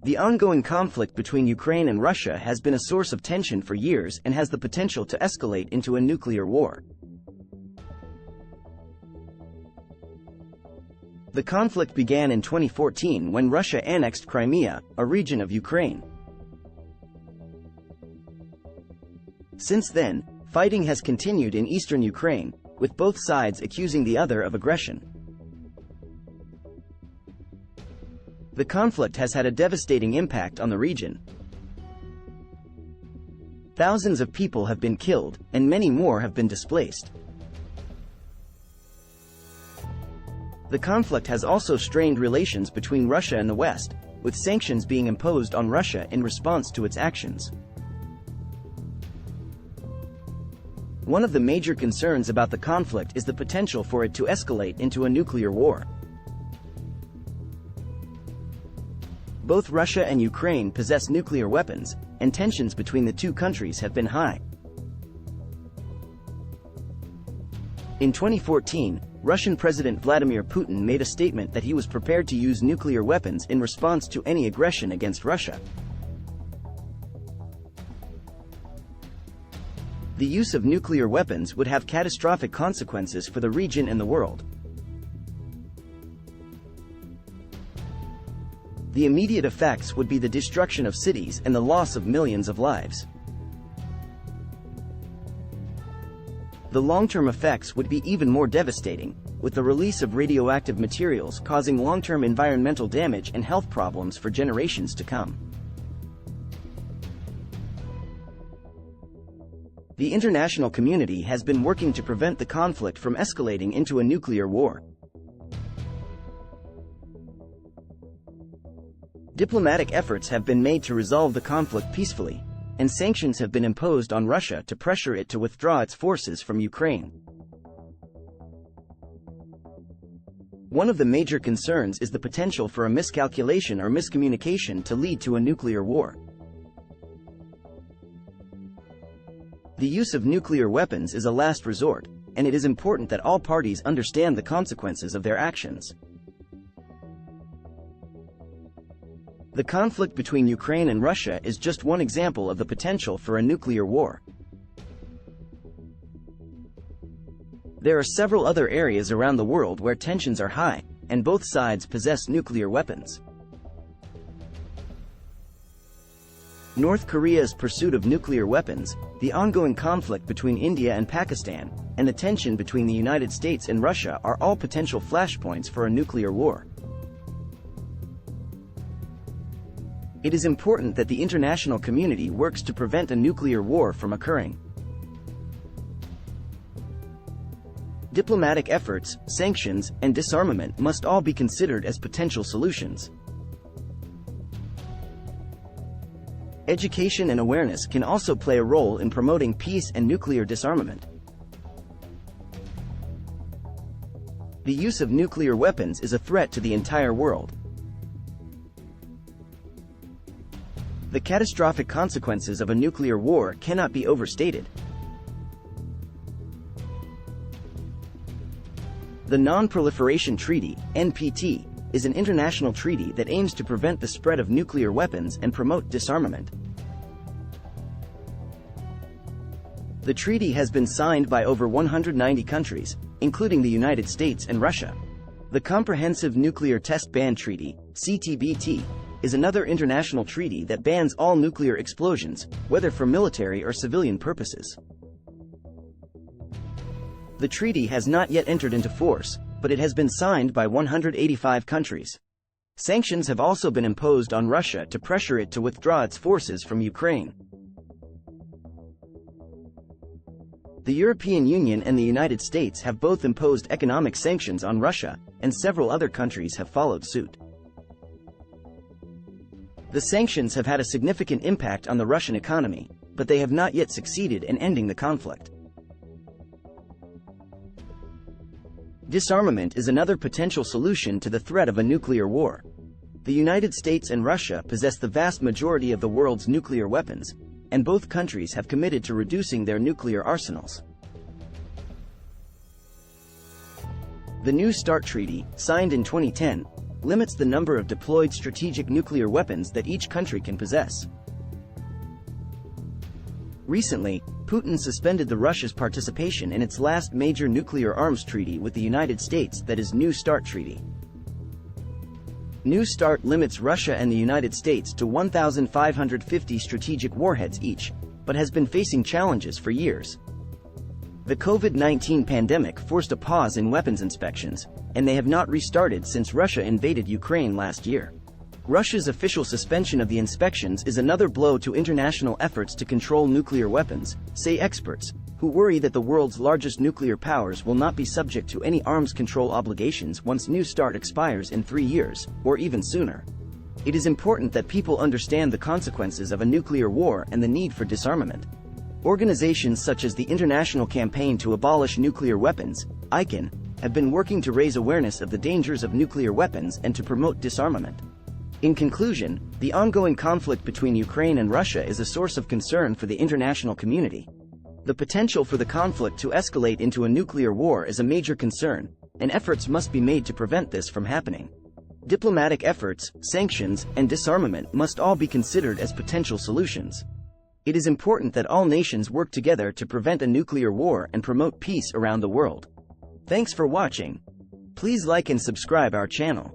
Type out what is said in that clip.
The ongoing conflict between Ukraine and Russia has been a source of tension for years and has the potential to escalate into a nuclear war. The conflict began in 2014 when Russia annexed Crimea, a region of Ukraine. Since then, fighting has continued in eastern Ukraine, with both sides accusing the other of aggression. The conflict has had a devastating impact on the region. Thousands of people have been killed, and many more have been displaced. The conflict has also strained relations between Russia and the West, with sanctions being imposed on Russia in response to its actions. One of the major concerns about the conflict is the potential for it to escalate into a nuclear war. Both Russia and Ukraine possess nuclear weapons, and tensions between the two countries have been high. In 2014, Russian President Vladimir Putin made a statement that he was prepared to use nuclear weapons in response to any aggression against Russia. The use of nuclear weapons would have catastrophic consequences for the region and the world. The immediate effects would be the destruction of cities and the loss of millions of lives. The long-term effects would be even more devastating, with the release of radioactive materials causing long-term environmental damage and health problems for generations to come. The international community has been working to prevent the conflict from escalating into a nuclear war. Diplomatic efforts have been made to resolve the conflict peacefully, and sanctions have been imposed on Russia to pressure it to withdraw its forces from Ukraine. One of the major concerns is the potential for a miscalculation or miscommunication to lead to a nuclear war. The use of nuclear weapons is a last resort, and it is important that all parties understand the consequences of their actions. The conflict between Ukraine and Russia is just one example of the potential for a nuclear war. There are several other areas around the world where tensions are high, and both sides possess nuclear weapons. North Korea's pursuit of nuclear weapons, the ongoing conflict between India and Pakistan, and the tension between the United States and Russia are all potential flashpoints for a nuclear war. It is important that the international community works to prevent a nuclear war from occurring. Diplomatic efforts, sanctions, and disarmament must all be considered as potential solutions. Education and awareness can also play a role in promoting peace and nuclear disarmament. The use of nuclear weapons is a threat to the entire world. The catastrophic consequences of a nuclear war cannot be overstated. The Non-Proliferation Treaty, NPT, is an international treaty that aims to prevent the spread of nuclear weapons and promote disarmament. The treaty has been signed by over 190 countries, including the United States and Russia. The Comprehensive Nuclear Test Ban Treaty, CTBT, is another international treaty that bans all nuclear explosions, whether for military or civilian purposes. The treaty has not yet entered into force, but it has been signed by 185 countries. Sanctions have also been imposed on Russia to pressure it to withdraw its forces from Ukraine. The European Union and the United States have both imposed economic sanctions on Russia, and several other countries have followed suit. The sanctions have had a significant impact on the Russian economy, but they have not yet succeeded in ending the conflict. Disarmament is another potential solution to the threat of a nuclear war. The United States and Russia possess the vast majority of the world's nuclear weapons, and both countries have committed to reducing their nuclear arsenals. The New START Treaty, signed in 2010, limits the number of deployed strategic nuclear weapons that each country can possess. Recently, Putin suspended Russia's participation in its last major nuclear arms treaty with the United States, that is, New START treaty. New START limits Russia and the United States to 1,550 strategic warheads each, but has been facing challenges for years. The COVID-19 pandemic forced a pause in weapons inspections, and they have not restarted since Russia invaded Ukraine last year. Russia's official suspension of the inspections is another blow to international efforts to control nuclear weapons, say experts, who worry that the world's largest nuclear powers will not be subject to any arms control obligations once New START expires in 3 years, or even sooner. It is important that people understand the consequences of a nuclear war and the need for disarmament. Organizations such as the International Campaign to Abolish Nuclear Weapons, ICAN, have been working to raise awareness of the dangers of nuclear weapons and to promote disarmament. In conclusion, the ongoing conflict between Ukraine and Russia is a source of concern for the international community. The potential for the conflict to escalate into a nuclear war is a major concern, and efforts must be made to prevent this from happening. Diplomatic efforts, sanctions, and disarmament must all be considered as potential solutions. It is important that all nations work together to prevent a nuclear war and promote peace around the world. Thanks for watching. Please like and subscribe our channel.